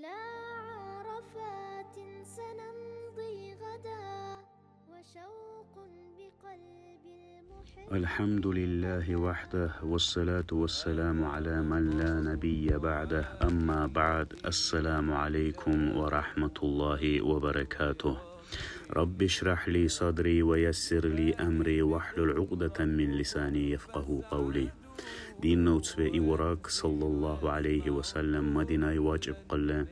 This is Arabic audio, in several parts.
إلى عرفات سنمضي غدا وشوق بقلب المحب. الحمد لله وحده والصلاة والسلام على من لا نبي بعده. أما بعد، السلام عليكم ورحمة الله وبركاته. رب اشرح لي صدري ويسر لي أمري واحلل عقدة من لساني يفقه قولي. دين نوتس وراك صلى الله عليه وسلم مدينة واجب قل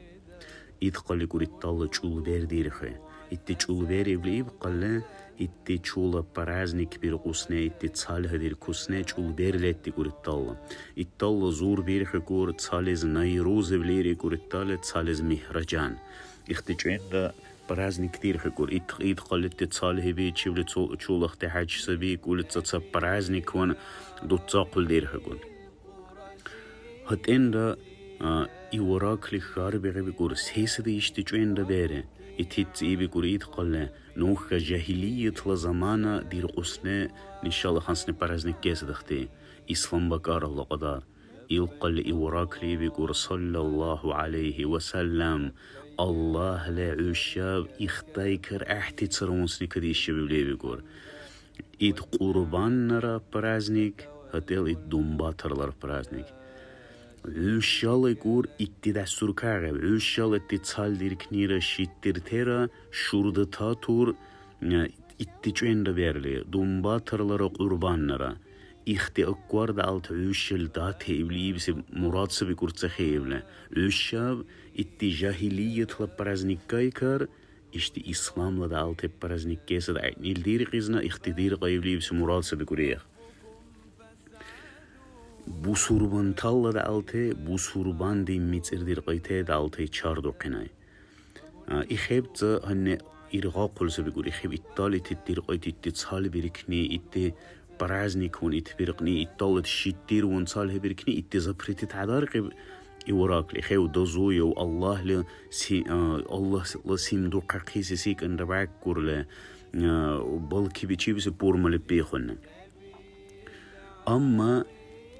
إذ قل قريت طال چول بير ديرخه إتي چول بير إبليب قل إتي چول برازنك بير قسنه إتي تصالح دير قسنه چول بير لتي قريت طال إتال زور بيرخه قور تصالز نيروز بليري قريت طال تصالز مهرجان اختجعين دا برازنك ديرخه قور إذ قل إتي تصالح بي چول چول اختحاج سبي قول تصاب برازنك وان دو تصاقل ديرخه قور هتين دا إوراك لخار بغي بقول سيس دي اشتجوين دا بيري اتهت ايبي قريد قل نوخ جاهلية لزمانا دير قسنة إن شاء الله خانسنة برازنك كيس دختي إسلام بكار الله قدار إلقل إوراك لي بقول صلى الله عليه وسلم الله لا عشاب اختايكر احتي تسرونسني كدي الشباب لي بقول إد قربان نرى برازنك هتل إد دنباتر لر برازنك عشال يقول اتدستور كاغب عشال اتتصال دير كنيرا شتر تيرا شوردتا تور اتجوين دا بيرلي دنباتر لرا قربان نرا اختي اقوار دا الت عشال داتي ابلي بس مراد سبي كورتسخي ابلا عشاب اتي جاهلية لبرازنك كايكر اشتي اسلام لدا الت برازنك كيسا دا نيل دير قيزنا اختي دير قايبلي بس مراد سبي كوريخ بوسوربان تالا دالته بوسوربان دي ميتردير قيته دالته چاردو قناي اخيبت هن إرغا قلسة بيقول اخيب اتالي تدير قيته اتتصال بيركني ات برازني كون ات بيرقني اتالي تشتير وانصال بيركني ات زبريت تعدارق إوراك لخيو دزوي الله الله لسيمدو قاقيسي سيك ان رباك كورلا بالكي بيشيبس بورمال بيخون اما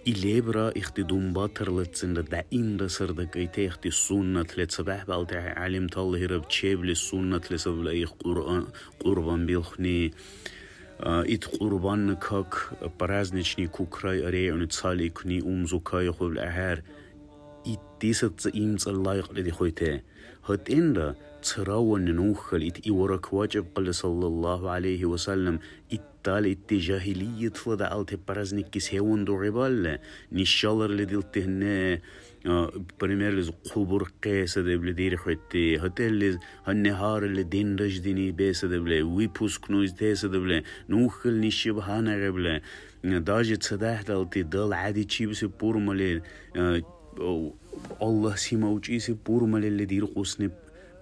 إليبرا اختي دنباتر لتسن دا إندا سردك ايتي اختي سنة لتسبح بالتي علم تالله رب تشيب للسنة لسبب ايخ قربان بيلخني ايت قربان كاك برازنشني كوكراي اري ونتسالي كني امزو كاي خوب الاهار ايتيست ايمز اللايق لدي خويته هات إندا تراون نوخل ايت ايورك واجب قل صلى الله عليه وسلم تالي التجاهلية تفضع التي برازنك كيس هون دو غبال نشالر لديلته هن بريمير لز قبر قيسة دبل دير خويتي هتل هالنهار اللي دين رجديني بيسة دبل ويبوس كنوز تيسة دبل نوخل نشبهانا غبل داجت صداح دالتي دال عادي تشيبس بورمالي الله سيموجيس بورمالي اللي دير قوسني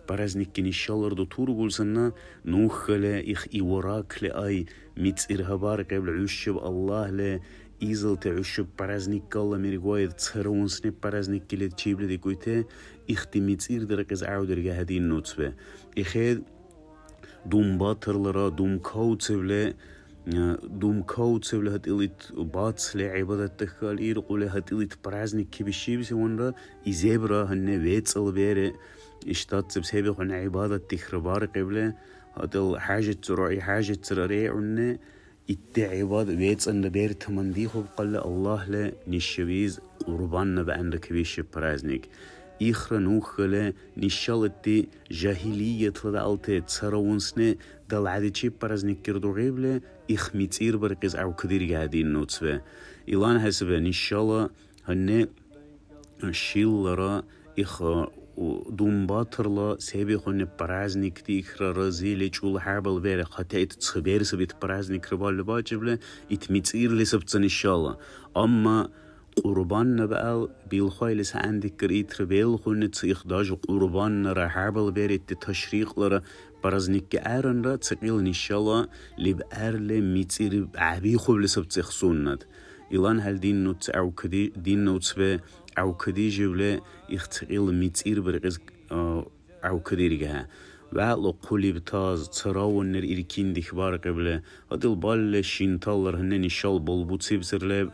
برازنك نشالر دو تور قولسنا نوخل إخ إوراك لأي ميتس إرهبار قبل عشب الله لا إيزل تعشب برازنك الله مريقوية تسهرونسني برازنك اللي تشيب لدي كويته إختي ميتس إردرقز عودر هدين نوتسبه إخيد دوم باتر لرا دوم كوتسبله دوم كوتسبله هتقلت باتس لعبادة تخال إيرقوله هتقلت برازنك كبشي بسيوان را إزيبرا هنه ويتس البيري اشتات بسبب هن عبادة تخربار قبله هذا حاجة ترعي حاجة ترعي عنا عبادة بيتس أن بير تمنديه بقول الله لا نشبيز قربان بعندك بيش برازنك إخر نوخله نشالتي جاهلية لدالته تسرونسنه دل عادي شي برازنك كردو غيبله إخ ميتير برقز أو كدير قاعدين نوتسبه إلان حسبه نشاله هن شيل لرا إخ ودنباتر لا سبي خن برازنك تيخر رزيل يجول حربل بير خطأ تصبير سبيت برازنك ربال لباجبله يتميتير لسبتن إن شاء الله أما قربان نبأل بالخيل سعندك كريت ربيل خن تيخداج قربان نرى حربل بير التشريق لرا برازنك أرن را تقيل إن شاء الله لبأر لميتير عبي خب لسبت خصونات إلان هل دين نوت أو كدي دين نوت به أو كدي جبله يختقيل ميتير برقز أو كدي رجها وعلى قولي بتاز تراون نر إركين دخبار قبله هذا البال شين تالر هنني شال بالبوتسي بسرلب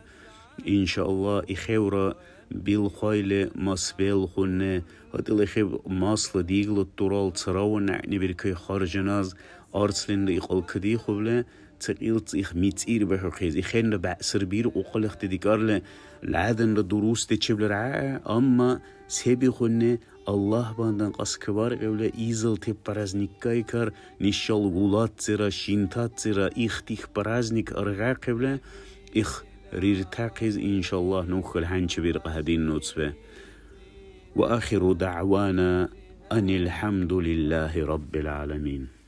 إن شاء الله إخورة بالخايل ماسبيل خونه هاتل خب ماسل ديغل الترال تراون نعني بركي خارجناز أرسلين لإقال كدي خبله تقيلت إخ ميتير بحقيز إخين بأسر بير وقال اختديكار العادن لدروس تشبل رعاء أما سيبي خونه الله باندن قاس كبار قبل إيزل تي برازنيكاي كار نشال غولات زرا شينتات زرا إختيخ برازنيك أرغا قبل إخ رير تاقيز إن شاء الله نوخل هانش بيرق هدين نوتسبه وآخر دعوانا أن الحمد لله رب العالمين.